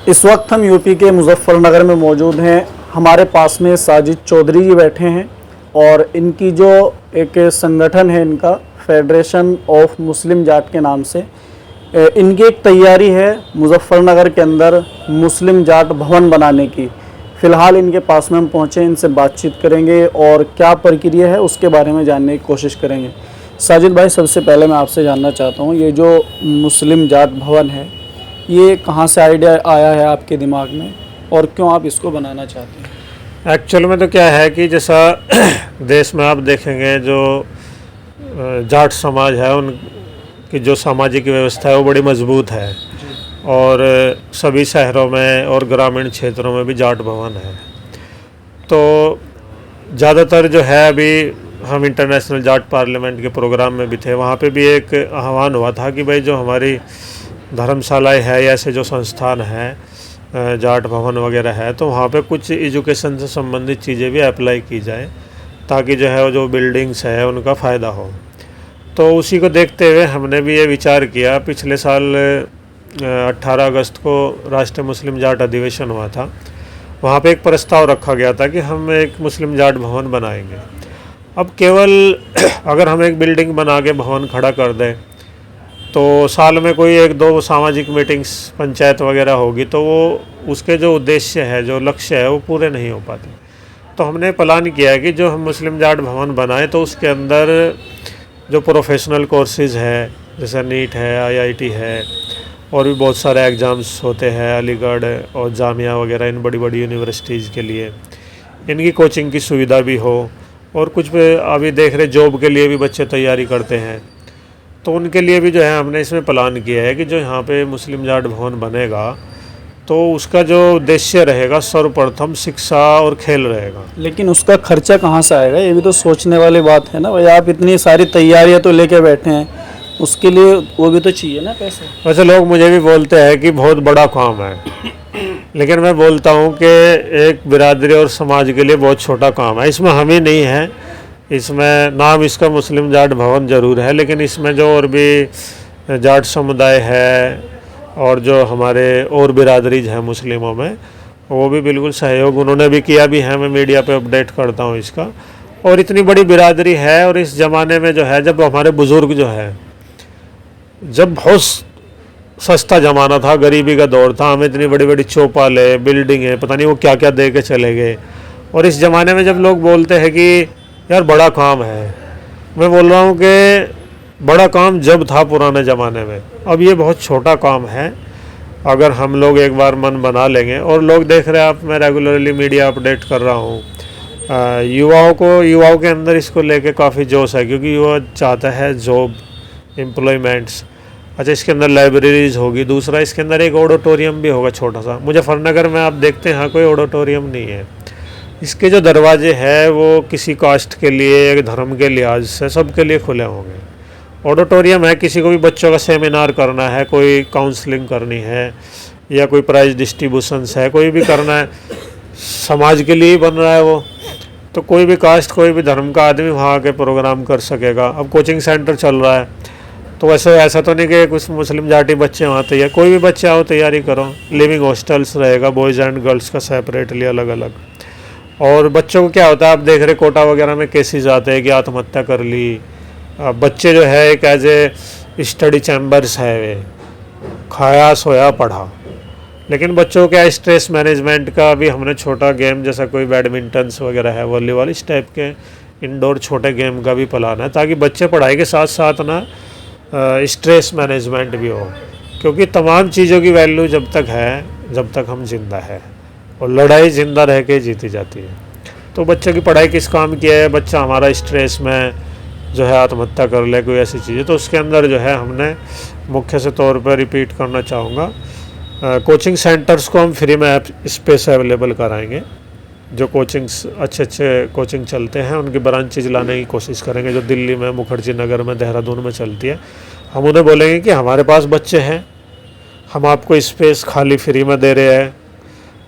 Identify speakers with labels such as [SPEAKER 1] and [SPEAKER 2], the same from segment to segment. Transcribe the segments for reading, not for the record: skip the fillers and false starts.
[SPEAKER 1] इस वक्त हम यूपी के मुजफ्फरनगर में मौजूद हैं। हमारे पास में साजिद चौधरी जी बैठे हैं और इनकी जो एक संगठन है, इनका फेडरेशन ऑफ मुस्लिम जाट के नाम से इनकी एक तैयारी है मुजफ्फरनगर के अंदर मुस्लिम जाट भवन बनाने की। फ़िलहाल इनके पास में हम पहुँचे, इनसे बातचीत करेंगे और क्या प्रक्रिया है उसके बारे में जानने की कोशिश करेंगे। साजिद भाई, सबसे पहले मैं आपसे जानना चाहता हूँ, ये जो मुस्लिम जाट भवन है, ये कहाँ से आइडिया आया है आपके दिमाग में और क्यों आप इसको बनाना चाहते हैं?
[SPEAKER 2] एक्चुअल में तो क्या है कि जैसा देश में आप देखेंगे जो जाट समाज है उनकी जो सामाजिक व्यवस्था है वो बड़ी मजबूत है और सभी शहरों में और ग्रामीण क्षेत्रों में भी जाट भवन है। तो ज़्यादातर जो है, अभी हम इंटरनेशनल जाट पार्लियामेंट के प्रोग्राम में भी थे, वहाँ पे भी एक आह्वान हुआ था कि भाई जो हमारी धर्मशालाएँ है या ऐसे जो संस्थान हैं जाट भवन वगैरह है, तो वहाँ पे कुछ एजुकेशन से संबंधित चीज़ें भी अप्लाई की जाए ताकि जो है वो जो बिल्डिंग्स है उनका फ़ायदा हो। तो उसी को देखते हुए हमने भी ये विचार किया। पिछले साल 18 अगस्त को राष्ट्रीय मुस्लिम जाट अधिवेशन हुआ था, वहाँ पे एक प्रस्ताव रखा गया था कि हम एक मुस्लिम जाट भवन बनाएंगे। अब केवल अगर हम एक बिल्डिंग बना के भवन खड़ा कर दें तो साल में कोई एक दो सामाजिक मीटिंग्स पंचायत वगैरह होगी तो वो उसके जो उद्देश्य है, जो लक्ष्य है, वो पूरे नहीं हो पाते। तो हमने प्लान किया है कि जो हम मुस्लिम जाट भवन बनाएं तो उसके अंदर जो प्रोफेशनल कोर्सेज़ है, जैसे नीट है, IIT है और भी बहुत सारे एग्ज़ाम्स होते हैं, अलीगढ़ और जामिया वगैरह, इन बड़ी बड़ी यूनिवर्सिटीज़ के लिए इनकी कोचिंग की सुविधा भी हो। और कुछ अभी देख रहे जॉब के लिए भी बच्चे तैयारी करते हैं, तो उनके लिए भी जो है हमने इसमें प्लान किया है कि जो यहाँ पे मुस्लिम जाट भवन बनेगा तो उसका जो उद्देश्य रहेगा सर्वप्रथम शिक्षा और खेल रहेगा।
[SPEAKER 1] लेकिन उसका खर्चा कहाँ से आएगा, ये भी तो सोचने वाली बात है ना भाई। आप इतनी सारी तैयारियां तो लेके बैठे हैं, उसके लिए वो भी तो चाहिए ना पैसे।
[SPEAKER 2] वैसे लोग मुझे भी बोलते हैं कि बहुत बड़ा काम है, लेकिन मैं बोलता हूँ कि एक बिरादरी और समाज के लिए बहुत छोटा काम है। इसमें हम ही नहीं है, इसमें नाम इसका मुस्लिम जाट भवन ज़रूर है, लेकिन इसमें जो और भी जाट समुदाय है और जो हमारे और बिरादरीज हैं मुस्लिमों में, वो भी बिल्कुल सहयोग उन्होंने भी किया भी है। मैं मीडिया पे अपडेट करता हूँ इसका। और इतनी बड़ी बिरादरी है और इस ज़माने में जो है, जब हमारे बुज़ुर्ग जो है, जब बहुत सस्ता ज़माना था, गरीबी का दौर था, हमें इतनी बड़ी बड़ी चौपालें, बिल्डिंगें, पता नहीं वो क्या क्या दे के चले गए। और इस ज़माने में जब लोग बोलते हैं कि यार बड़ा काम है, मैं बोल रहा हूँ कि बड़ा काम जब था पुराने ज़माने में, अब ये बहुत छोटा काम है अगर हम लोग एक बार मन बना लेंगे। और लोग देख रहे हैं, आप, मैं रेगुलरली मीडिया अपडेट कर रहा हूँ, युवाओं के अंदर इसको लेके काफ़ी जोश है, क्योंकि युवा चाहता है जॉब, एम्प्लॉयमेंट्स। अच्छा, इसके अंदर लाइब्रेरीज होगी, दूसरा इसके अंदर एक ऑडिटोरियम भी होगा छोटा सा। मुजफ्फरनगर में आप देखते हैं यहाँ कोई ऑडिटोरियम नहीं है। इसके जो दरवाजे हैं वो किसी कास्ट के लिए, एक धर्म के लिहाज से सबके लिए खुले होंगे। ऑडिटोरियम है, किसी को भी बच्चों का सेमिनार करना है, कोई काउंसलिंग करनी है या कोई प्राइज डिस्ट्रीब्यूशंस है, कोई भी करना है, समाज के लिए ही बन रहा है वो, तो कोई भी कास्ट, कोई भी धर्म का आदमी वहाँ आके प्रोग्राम कर सकेगा। अब कोचिंग सेंटर चल रहा है, तो वैसे ऐसा तो नहीं कि कुछ मुस्लिम जाति बच्चे वहाँ तैयार, कोई भी बच्चे आओ तैयारी करो। लिविंग हॉस्टल्स रहेगा, बॉयज़ एंड गर्ल्स का सेपरेटली अलग अलग। और बच्चों को क्या होता है, आप देख रहे कोटा वगैरह में केसेस आते हैं कि आत्महत्या कर ली। बच्चे जो है एक एज ए स्टडी चैम्बर्स है, वे खाया सोया पढ़ा। लेकिन बच्चों का स्ट्रेस मैनेजमेंट का भी हमने छोटा गेम, जैसा कोई बैडमिंटन्स वगैरह है, वॉलीबॉल, इस टाइप के इंडोर छोटे गेम का भी प्लान है, ताकि बच्चे पढ़ाई के साथ साथ ना स्ट्रेस मैनेजमेंट भी हो। क्योंकि तमाम चीज़ों की वैल्यू जब तक है, जब तक हम जिंदा है, और लड़ाई जिंदा रह के जीती जाती है। तो बच्चों की पढ़ाई किस काम की है, बच्चा हमारा स्ट्रेस में जो है आत्महत्या कर ले, कोई ऐसी चीज़ें, तो उसके अंदर जो है हमने मुख्य से तौर पर रिपीट करना चाहूँगा, कोचिंग सेंटर्स को हम फ्री में स्पेस अवेलेबल कराएंगे। जो कोचिंग्स अच्छे कोचिंग चलते हैं उनकी ब्रांचेज लाने की कोशिश करेंगे, जो दिल्ली में, मुखर्जी नगर में, देहरादून में चलती है। हम उन्हें बोलेंगे कि हमारे पास बच्चे हैं, हम आपको स्पेस खाली फ्री में दे रहे हैं,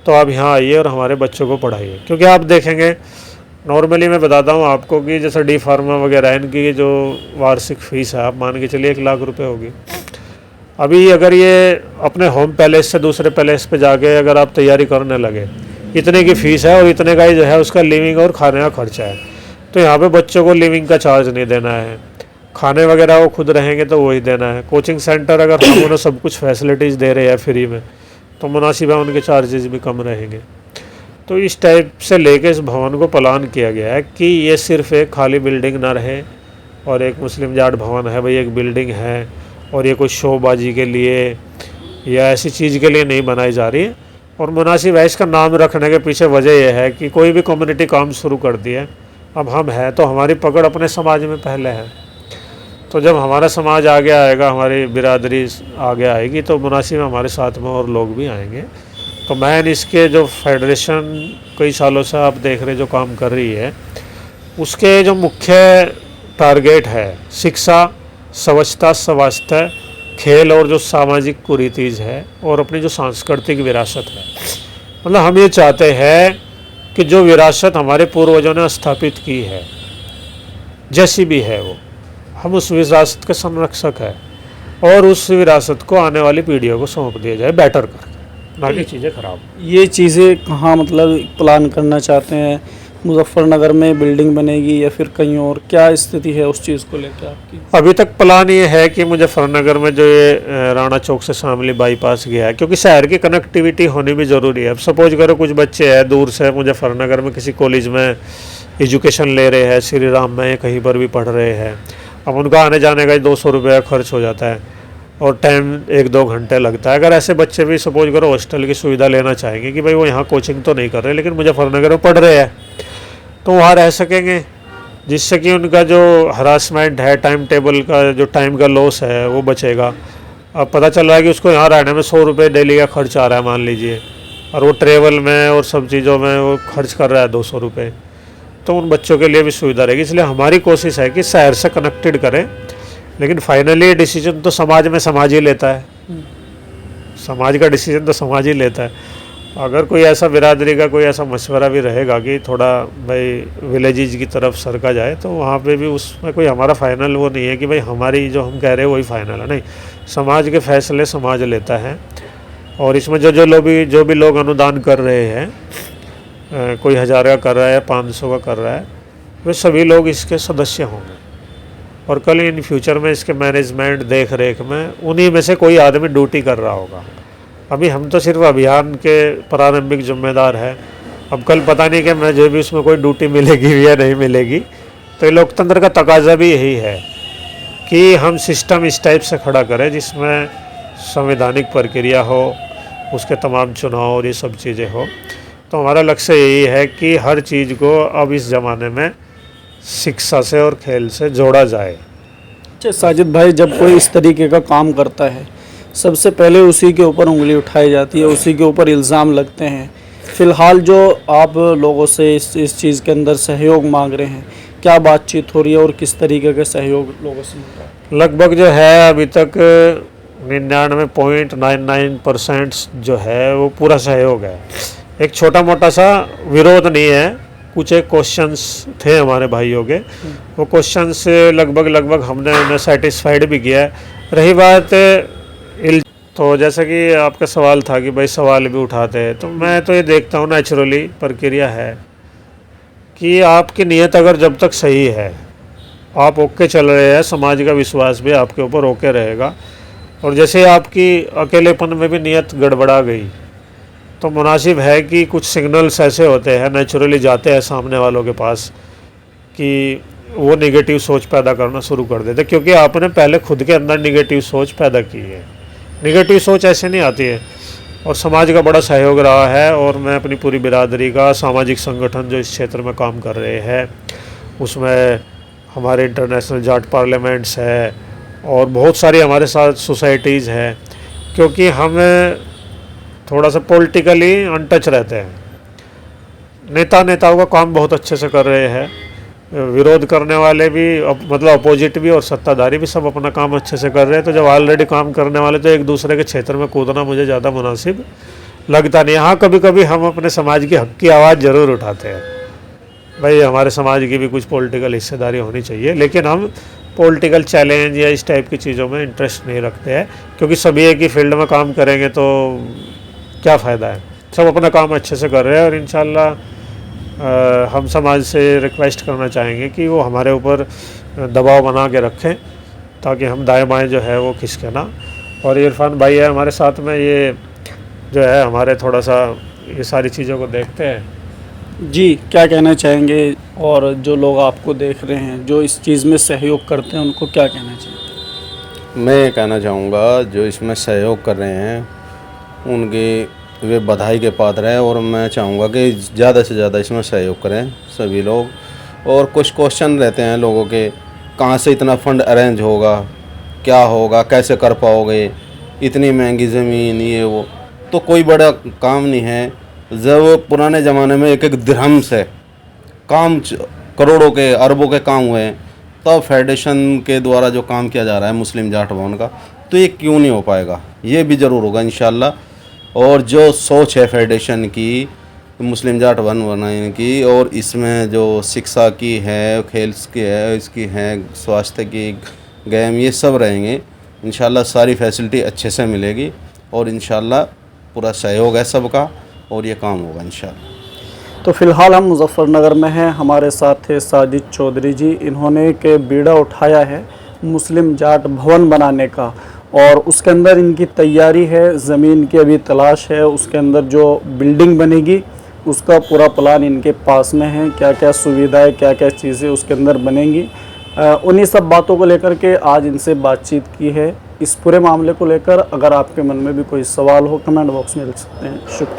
[SPEAKER 2] तो आप यहाँ आइए और हमारे बच्चों को पढ़ाइए। क्योंकि आप देखेंगे, नॉर्मली मैं बताता हूँ आपको कि जैसे डी फार्मा वगैरह इनकी जो वार्षिक फ़ीस है, आप मान के चलिए 1 लाख रुपए होगी। अभी अगर ये अपने होम पैलेस से दूसरे पैलेस पे जाके अगर आप तैयारी करने लगे, इतने की फ़ीस है और इतने का ही जो है उसका लिविंग और खाने का खर्चा है। तो यहाँ पे बच्चों को लिविंग का चार्ज नहीं देना है, खाने वगैरह वो खुद रहेंगे तो वही देना है। कोचिंग सेंटर अगर हम उन्हें सब कुछ फैसिलिटीज़ दे रहे हैं फ्री में, तो मुनासिब है उनके चार्जेस भी कम रहेंगे। तो इस टाइप से लेके इस भवन को प्लान किया गया है कि ये सिर्फ एक खाली बिल्डिंग ना रहे और एक मुस्लिम जाट भवन है भाई, एक बिल्डिंग है और ये कोई शोबाजी के लिए या ऐसी चीज़ के लिए नहीं बनाई जा रही है। और मुनासिब है इसका नाम रखने के पीछे वजह यह है कि कोई भी कम्युनिटी काम शुरू कर दिया, अब हम हैं तो हमारी पकड़ अपने समाज में पहले है। तो जब हमारा समाज आगे आएगा, हमारी बिरादरी आगे आएगी, तो मुनासिब हमारे साथ में और लोग भी आएंगे। तो मैं इसके जो फेडरेशन कई सालों से आप देख रहे जो काम कर रही है, उसके जो मुख्य टारगेट है शिक्षा, स्वच्छता, स्वास्थ्य, खेल और जो सामाजिक कुरीतिज है और अपनी जो सांस्कृतिक विरासत है। मतलब हम ये चाहते हैं कि जो विरासत हमारे पूर्वजों ने स्थापित की है, जैसी भी है वो, हम उस विरासत के संरक्षक है और उस विरासत को आने वाली पीढ़ियों को सौंप दिया जाए बेटर करके, ना कि चीज़ें खराब।
[SPEAKER 1] ये चीज़ें कहाँ मतलब प्लान करना चाहते हैं? मुजफ्फरनगर में बिल्डिंग बनेगी या फिर कहीं और, क्या स्थिति है उस चीज़ को लेकर आपकी?
[SPEAKER 2] अभी तक प्लान ये है कि मुजफ्फरनगर में जो ये राणा चौक से शामली बाईपास गया है, क्योंकि शहर की कनेक्टिविटी होनी भी ज़रूरी है। अब सपोज करो कुछ बच्चे हैं दूर से मुजफ्फरनगर में किसी कॉलेज में एजुकेशन ले रहे हैं, श्री राम में कहीं पर भी पढ़ रहे हैं, अब उनका आने जाने का 200 रुपये खर्च हो जाता है और टाइम 1-2 घंटे लगता है। अगर ऐसे बच्चे भी सपोज करो हॉस्टल की सुविधा लेना चाहेंगे कि भाई वो यहाँ कोचिंग तो नहीं कर रहे लेकिन मुजफ्फरनगर में पढ़ रहे हैं, तो वहाँ रह सकेंगे, जिससे कि उनका जो हरासमेंट है, टाइम टेबल का जो टाइम का लॉस है वो बचेगा। अब पता चल रहा है कि उसको यहाँ रहने में 100 रुपये डेली का खर्च आ रहा है मान लीजिए, और वो ट्रेवल में और सब चीज़ों में वो खर्च कर रहा है 200 रुपये, तो उन बच्चों के लिए भी सुविधा रहेगी। इसलिए हमारी कोशिश है कि शहर से कनेक्टेड करें, लेकिन फाइनली डिसीजन तो समाज में समाज ही लेता है, समाज का डिसीजन तो समाज ही लेता है। अगर कोई ऐसा बिरादरी का कोई ऐसा मशवरा भी रहेगा कि थोड़ा भाई विलेजेज की तरफ सरका जाए, तो वहाँ पे भी उसमें कोई हमारा फाइनल वो नहीं है कि भाई हमारी जो हम कह रहे हैं वही फाइनल है, नहीं, समाज के फैसले समाज लेता है। और इसमें जो भी लोग अनुदान कर रहे हैं, कोई 1000 का कर रहा है, 500 का कर रहा है, वे सभी लोग इसके सदस्य होंगे और कल इन फ्यूचर में इसके मैनेजमेंट देख रेख में उन्हीं में से कोई आदमी ड्यूटी कर रहा होगा। अभी हम तो सिर्फ अभियान के प्रारंभिक जिम्मेदार हैं, अब कल पता नहीं कि मुझे भी उसमें कोई ड्यूटी मिलेगी या नहीं मिलेगी। तो ये लोकतंत्र का तकाजा भी यही है कि हम सिस्टम इस टाइप से खड़ा करें जिसमें संवैधानिक प्रक्रिया हो, उसके तमाम चुनाव और ये सब चीज़ें हो। तो हमारा लक्ष्य यही है कि हर चीज़ को अब इस ज़माने में शिक्षा से और खेल से जोड़ा जाए।
[SPEAKER 1] अच्छा साजिद भाई, जब कोई इस तरीके का काम करता है सबसे पहले उसी के ऊपर उंगली उठाई जाती है, उसी के ऊपर इल्ज़ाम लगते हैं। फ़िलहाल जो आप लोगों से इस चीज़ के अंदर सहयोग मांग रहे हैं, क्या बातचीत हो रही है और किस तरीके का सहयोग लोगों से मिल रहा है?
[SPEAKER 2] लगभग जो है अभी तक 99.99% जो है वो पूरा सहयोग है। एक छोटा मोटा सा विरोध नहीं है, कुछ एक क्वेश्चंस थे हमारे भाइयों के, वो क्वेश्चन से लगभग हमने उन्हें सेटिस्फाइड भी किया है। रही बात तो जैसा कि आपका सवाल था कि भाई सवाल भी उठाते हैं, तो मैं तो ये देखता हूँ नेचुरली प्रक्रिया है कि आपकी नीयत अगर जब तक सही है, आप ओके चल रहे हैं, समाज का विश्वास भी आपके ऊपर ओके रहेगा। और जैसे आपकी अकेलेपन में भी नीयत गड़बड़ा गई, तो मुनासिब है कि कुछ सिग्नल्स ऐसे होते हैं नेचुरली जाते हैं सामने वालों के पास कि वो नेगेटिव सोच पैदा करना शुरू कर देते, क्योंकि आपने पहले खुद के अंदर नेगेटिव सोच पैदा की है। नेगेटिव सोच ऐसे नहीं आती है। और समाज का बड़ा सहयोग रहा है, और मैं अपनी पूरी बिरादरी का, सामाजिक संगठन जो इस क्षेत्र में काम कर रहे हैं उसमें हमारे इंटरनेशनल जाट पार्लियामेंट्स है और बहुत सारी हमारे साथ सोसाइटीज़ हैं, क्योंकि हम थोड़ा सा पॉलिटिकली अनटच रहते हैं। नेताओं का काम बहुत अच्छे से कर रहे हैं, विरोध करने वाले भी मतलब अपोजिट भी और सत्ताधारी भी सब अपना काम अच्छे से कर रहे हैं। तो जब ऑलरेडी काम करने वाले तो एक दूसरे के क्षेत्र में कूदना मुझे ज़्यादा मुनासिब लगता नहीं। हाँ, कभी कभी हम अपने समाज की हक की आवाज़ ज़रूर उठाते हैं, भाई हमारे समाज की भी कुछ पॉलिटिकल हिस्सेदारी होनी चाहिए, लेकिन हम पॉलिटिकल चैलेंज या इस टाइप की चीज़ों में इंटरेस्ट नहीं रखते हैं, क्योंकि सभी एक ही फील्ड में काम करेंगे तो क्या फ़ायदा है। सब अपना काम अच्छे से कर रहे हैं और इंशाल्लाह हम समाज से रिक्वेस्ट करना चाहेंगे कि वो हमारे ऊपर दबाव बना के रखें ताकि हम दाएं बाएं जो है वो खिसके ना। और इरफान भाई है हमारे साथ में, ये जो है हमारे थोड़ा सा ये सारी चीज़ों को देखते हैं।
[SPEAKER 1] जी, क्या कहना चाहेंगे? और जो लोग आपको देख रहे हैं, जो इस चीज़ में सहयोग करते हैं, उनको क्या कहना चाहिए?
[SPEAKER 3] मैं ये कहना चाहूँगा जो इसमें सहयोग कर रहे हैं उनके वे बधाई के पात्र हैं, और मैं चाहूँगा कि ज़्यादा से ज़्यादा इसमें सहयोग करें सभी लोग। और कुछ क्वेश्चन रहते हैं लोगों के, कहाँ से इतना फ़ंड अरेंज होगा, क्या होगा, कैसे कर पाओगे, इतनी महंगी ज़मीन, ये वो। तो कोई बड़ा काम नहीं है। जब पुराने ज़माने में एक एक दिरहम से काम करोड़ों के अरबों के काम हुए हैं, तब फेडरेशन के द्वारा जो काम किया जा रहा है मुस्लिम जाट भवन का, तो ये क्यों नहीं हो पाएगा? ये भी ज़रूर होगा इंशाल्लाह। और जो सोच है फेडरेशन की मुस्लिम जाट भवन बनाने की, और इसमें जो शिक्षा की है, खेल की है, इसकी है, स्वास्थ्य की, गेम, ये सब रहेंगे इंशाल्लाह। सारी फैसिलिटी अच्छे से मिलेगी और इंशाल्लाह पूरा सहयोग है सबका और ये काम होगा इंशाल्लाह।
[SPEAKER 1] तो फ़िलहाल हम मुजफ्फरनगर में हैं। हमारे साथ थे साजिद चौधरी जी। इन्होंने एक बीड़ा उठाया है मुस्लिम जाट भवन बनाने का, और उसके अंदर इनकी तैयारी है, ज़मीन की अभी तलाश है, उसके अंदर जो बिल्डिंग बनेगी उसका पूरा प्लान इनके पास में है, क्या क्या सुविधाएं, क्या क्या चीज़ें उसके अंदर बनेंगी। उन्हीं सब बातों को लेकर के आज इनसे बातचीत की है। इस पूरे मामले को लेकर अगर आपके मन में भी कोई सवाल हो, कमेंट बॉक्स में लिख सकते हैं। शुक्रिया।